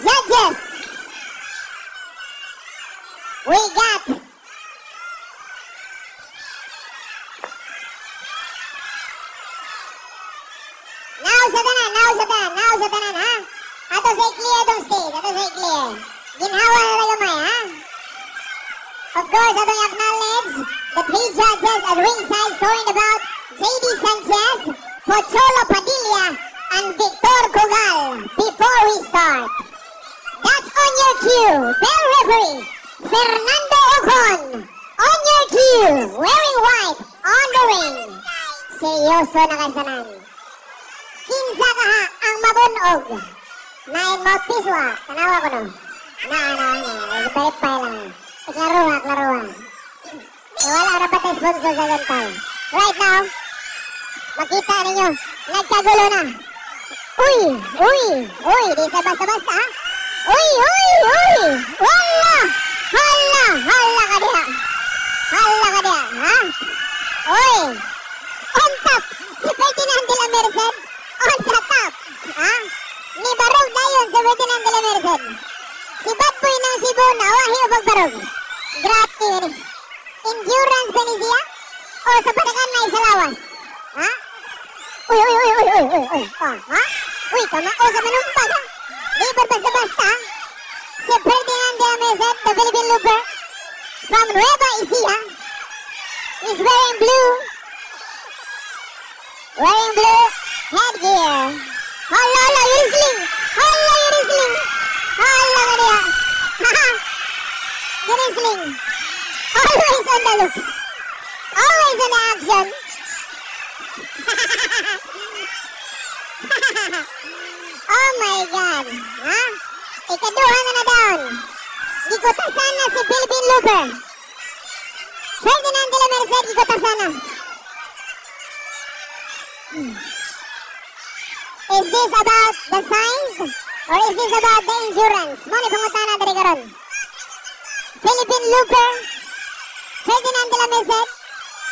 Judges, we got now sa tanan, ha? Ato say clear itong stage, Ginhawa na lang gamay, ha? Of course, atong acknowledge the three judges at ringside scoring about J.D. Sanchez, Pocholo Padilla, and Victor Cugal before we start. That's on your cue, bell referee, Fernando Ocon. On your cue, wearing white, on the ring. Seryoso na kasanan. Kinsa kaha ang mabunog. Nain mouthpiece wa, tanawa ko no. Ibaripay lang. Klaro. Wala rapat ang sponsor sa gantal. Right now, makita ninyo, nagkagulo na. Uy, di sa basta-basta ha. Uy, wala. Hala ka diha, ha. Uy, on top, si Ferdinand de la Merced, on the top, ha. Ni barog na yun si Ferdinand de la Merced. Si Bad Boy ng Cebu na wahi o pagbarog. Grabe yun eh. Endurance ba ni siya? O sa patakan na isa lawas? Ha? Uy. Ha? Uy, tama. O sa manumpag ha? Di ba basta-basta ha? Si Ferdinand de la Merced, the Philippine Looper, from Nueva Ecija, is wearing blue headgear. Hala, you're wrestling. Hala ka niya. Wrestling. Always on the look. Always in action. Oh my God. Ha? Ikaduha na down. Gikutasan na si Philippine Looper. Ferdinand de la Merced, gikutasan na. Is this about the signs? Or is this about the endurance? Muna pangutan na dari karon. Philippine Looper, Ferdinand de la Merced,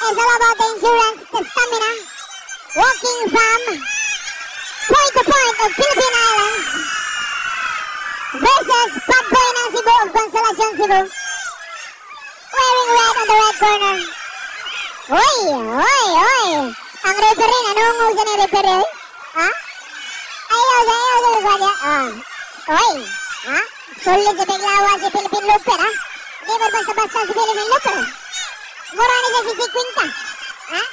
is all about the endurance, the stamina, walking from point to point of Philippine Islands versus Bad Boy ng Cebu of Consolacion Cebu, wearing red on the red corner. Oy! Ang referee, anong usan ng referee? Ha? Ayaw sa Oy! Ha? Sulit sa biglawa si Philippine Looper, ha? Di ba basta-basta si Philippine Looper? Mura na siya si Quinta. Ha?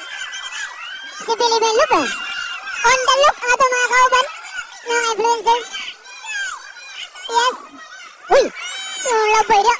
Si Philippine Looper. On the look ang itong mga kauban ng influencers. Yes. Uy! Sulaw pa ito.